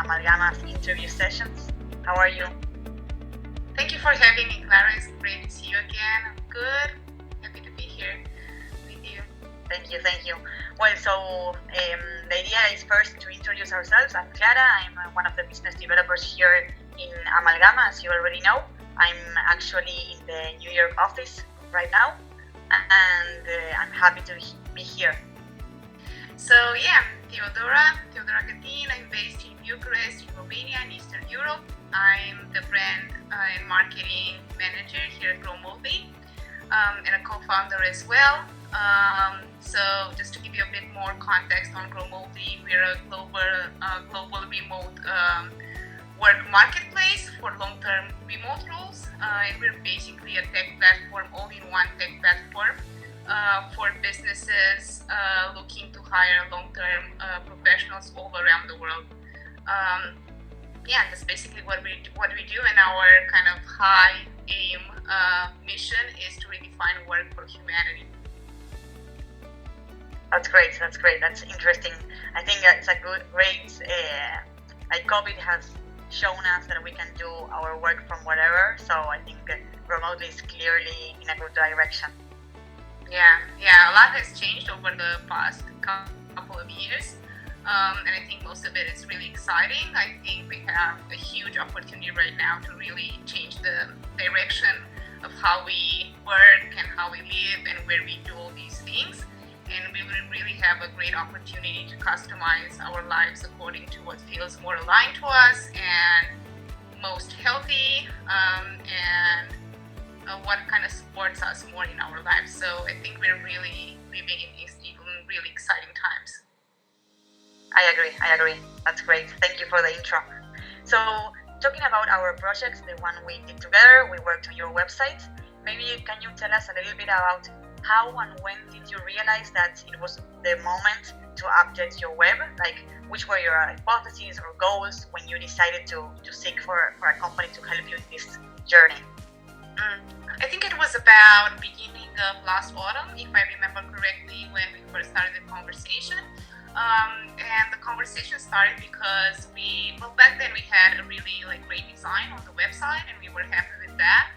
Amalgama's interview sessions. How are you? Thank you for having me, Clara. It's great to see you again. I'm good. Happy to be here with you. Thank you. Well, so the idea is first to introduce ourselves. I'm Clara. I'm one of the business developers here in Amalgama, as you already know. I'm actually in the New York office right now, and I'm happy to be here. So yeah, I'm Theodora Gatin. I'm based in Bucharest, in Romania, in Eastern Europe. I'm the brand and marketing manager here at Growmotely, and a co-founder as well. So just to give you a bit more context on Growmotely, we're a global remote work marketplace for long-term remote roles, and we're basically a tech platform, all-in-one tech platform for businesses looking to hire long-term professionals all around the world. That's basically what we do, and our kind of high aim mission is to redefine work for humanity. That's great. That's interesting. I think it's a great. Like COVID has shown us that we can do our work from wherever. So I think Growmotely is clearly in a good direction. Yeah. A lot has changed over the past couple of years, and I think most of it is really exciting. I think we have a huge opportunity right now to really change the direction of how we work and how we live and where we do all these things. And we will really have a great opportunity to customize our lives according to what feels more aligned to us and most healthy, and what kind of supports us more in our lives. So I think we're really living in these really exciting times. I agree. That's great. Thank you for the intro. So talking about our projects, the one we did together, we worked on your website. Maybe can you tell us a little bit about how and when did you realize that it was the moment to update your web? Like, which were your hypotheses or goals when you decided to seek for a company to help you in this journey? I think it was about beginning of last autumn, if I remember correctly, when we first started the conversation. And the conversation started because back then we had a really great design on the website, and we were happy with that.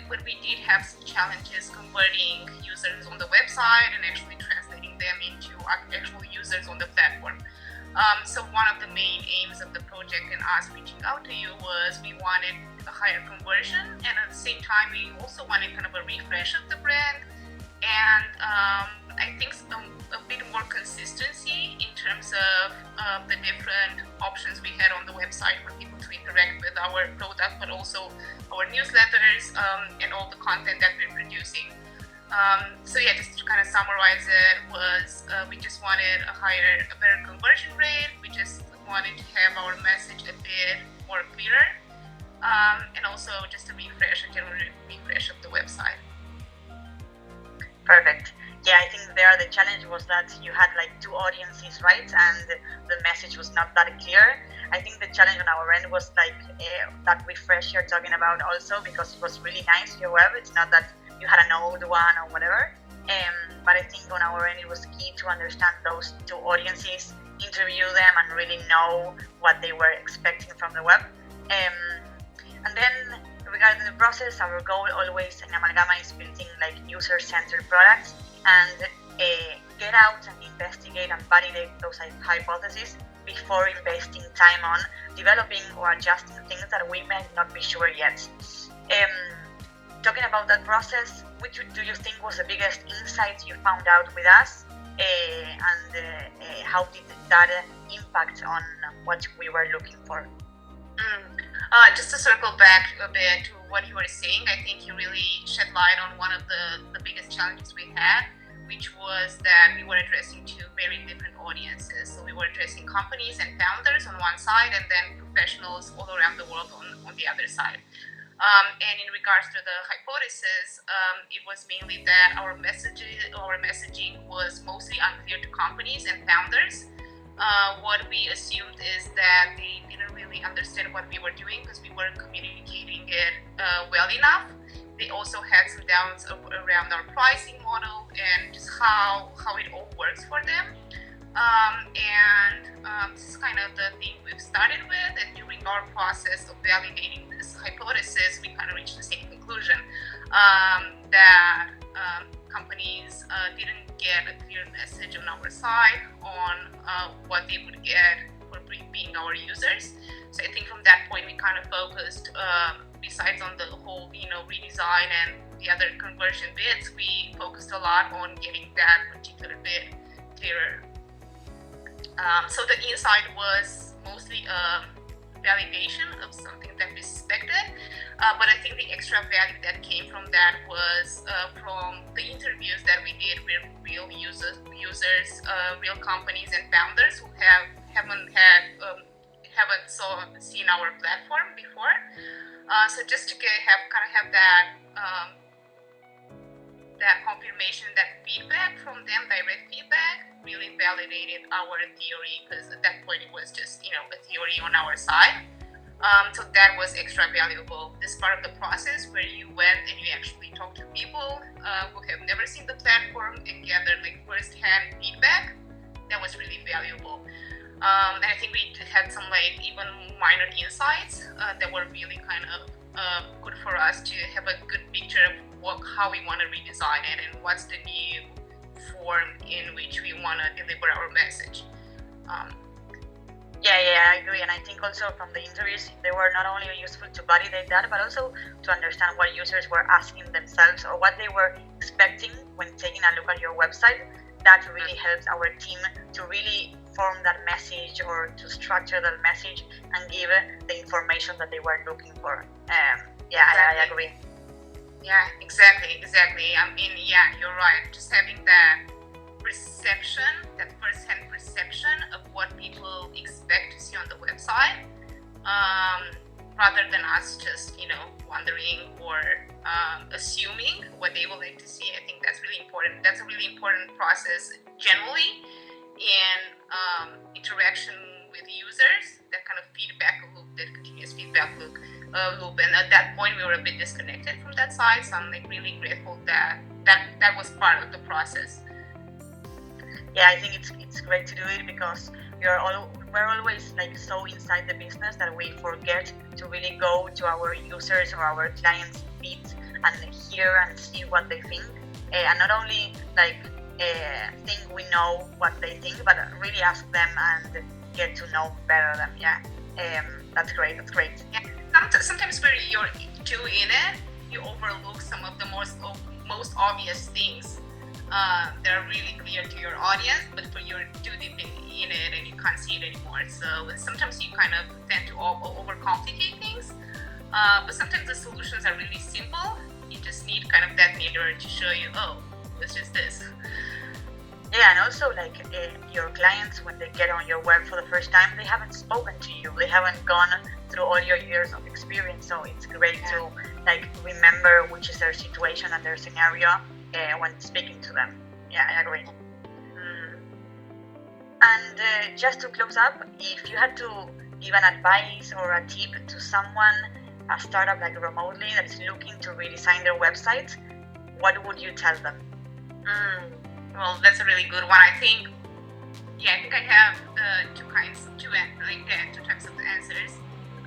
But we did have some challenges converting users on the website and actually translating them into actual users on the platform. So one of the main aims of the project and us reaching out to you was we wanted a higher conversion, and at the same time we also wanted kind of a refresh of the brand, and I think a bit more consistency in terms of the different options we had on the website for people to interact with our product, but also our newsletters and all the content that we're producing. Just to kind of summarize it, was we just wanted a better conversion rate. We just wanted to have our message a bit more clearer, and also just a general refresh of the website. Perfect. Yeah, I think the challenge was that you had two audiences, right? And the message was not that clear. I think the challenge on our end was that refresh you're talking about also, because it was really nice, your web. It's not that you had an old one or whatever. But I think on our end it was key to understand those two audiences, interview them, and really know what they were expecting from the web. And then regarding the process, our goal always in Amalgama is building user-centered products and get out and investigate and validate those hypotheses before investing time on developing or adjusting things that we may not be sure yet. Talking about that process, which do you think was the biggest insight you found out with us, and how did that impact on what we were looking for? Just to circle back a bit to what you were saying, I think you really shed light on one of the biggest challenges we had, which was that we were addressing two very different audiences. So we were addressing companies and founders on one side, and then professionals all around the world on the other side. And in regards to the hypothesis, it was mainly that our messaging was mostly unclear to companies and founders. What we assumed is that they didn't really understand what we were doing because we weren't communicating it well enough. They also had some doubts around our pricing model and just how it all works for them. This is kind of the thing we've started with, and during our process of validating this hypothesis, we kind of reached the same conclusion that companies didn't get a clear message on our side on what they would get for being our users. So I think from that point we kind of focused, besides on the whole redesign and the other conversion bits, we focused a lot on getting that particular bit clearer. So the insight was mostly a validation of something that we suspected, but I think the extra value that came from that was from the interviews that we did with real users, real companies and founders who haven't seen our platform before. So just to have that confirmation, that feedback from them, direct feedback, really validated our theory, because at that point it was just a theory on our side. So that was extra valuable. This part of the process where you went and you actually talked to people who have never seen the platform and gathered first-hand feedback, that was really valuable. And I think we had some even minor insights that were really kind of good for us to have a good picture of how we want to redesign it and what's the new form in which we want to deliver our message. I agree. And I think also from the interviews, they were not only useful to validate that, but also to understand what users were asking themselves or what they were expecting when taking a look at your website. That really helps our team to really form that message or to structure that message and give the information that they were looking for. Exactly. I agree. Yeah, exactly. I mean, yeah, you're right. Just having that perception, that first-hand perception of what people expect to see on the website, rather than us just, wondering or assuming what they would like to see. I think that's really important. That's a really important process generally in interaction with users, that kind of feedback loop, that continuous feedback loop. And at that point we were a bit disconnected from that side, so I'm really grateful that was part of the process. Yeah, I think it's great to do it because we're always so inside the business that we forget to really go to our users or our clients' feeds and hear and see what they think, and not only think we know what they think, but really ask them and get to know better them. That's great. Yeah. Sometimes when you're too in it, you overlook some of the most obvious things that are really clear to your audience, but you're too deep in it and you can't see it anymore. So sometimes you kind of tend to overcomplicate things, but sometimes the solutions are really simple. You just need kind of that mirror to show you, oh, it's just this. Yeah, and also your clients, when they get on your web for the first time, they haven't spoken to you. They haven't gone through all your years of experience. So it's great to remember which is their situation and their scenario when speaking to them. Yeah, I agree. And just to close up, if you had to give an advice or a tip to someone, a startup like Growmotely that is looking to redesign their website, what would you tell them? Well, that's a really good one. I think I have two types of answers.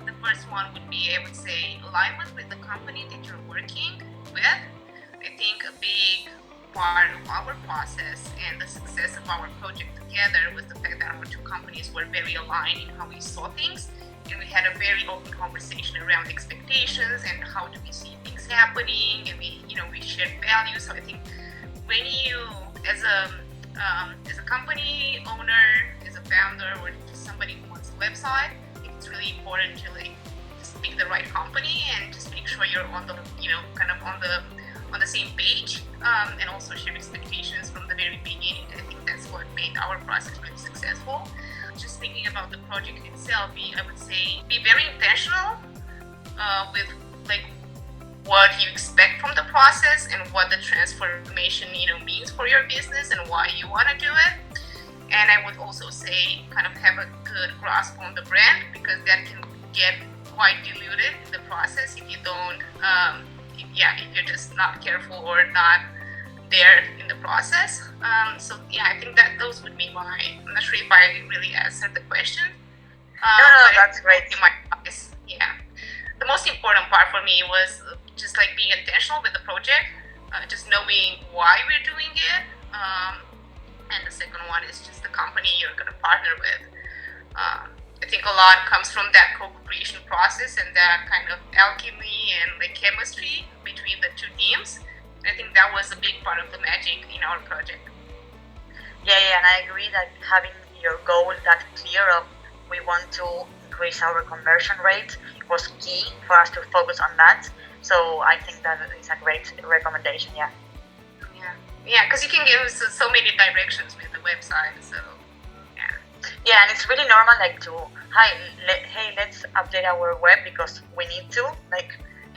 The first one would be, I would say, alignment with the company that you're working with. I think a big part of our process and the success of our project together was the fact that our two companies were very aligned in how we saw things, and we had a very open conversation around expectations and how do we see things happening, and we shared values. So I think when you, as a company owner, as a founder, or just somebody who wants a website, I think it's really important to just pick the right company and just make sure you're on the on the same page, and also share expectations from the very beginning. I think that's what made our process really successful. Just thinking about the project itself, I would say be very intentional with what you expect from the process and what the transformation means for your business and why you want to do it. And I would also say kind of have a good grasp on the brand, because that can get quite diluted in the process if you don't if you're just not careful or not there in the process. So yeah, I think that those would be my. I'm not sure if I really answered the question. No, that's great. My advice, yeah. The most important part for me was just like being intentional with the project, just knowing why we're doing it. And the second one is just the company you're going to partner with. I think a lot comes from that co-creation process and that kind of alchemy and like chemistry between the two teams. I think that was a big part of the magic in our project. Yeah, and I agree that having your goal that clear of we want to increase our conversion rate was key for us to focus on that. So I think that is a great recommendation. Yeah, because you can give so many directions with the website. So and it's really normal like to hey, let's update our web because we need to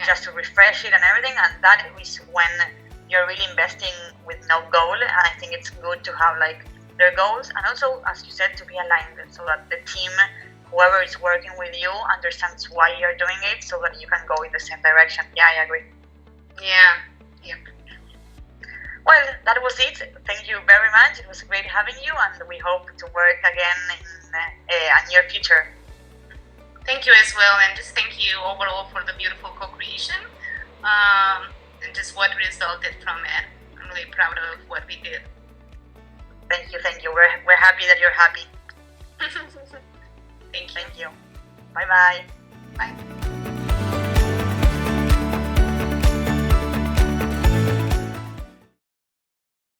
just to refresh it and everything, and that is when you're really investing with no goal. And I think it's good to have like their goals, and also, as you said, to be aligned so that the team, whoever is working with you, understands why you're doing it, so that you can go in the same direction. Yeah, I agree. Yep. Well, that was it. Thank you very much. It was great having you, and we hope to work again in a near future. Thank you as well, and just thank you overall for the beautiful co-creation and just what resulted from it. I'm really proud of what we did. Thank you. We're happy that you're happy. Thank you. Bye-bye. Bye.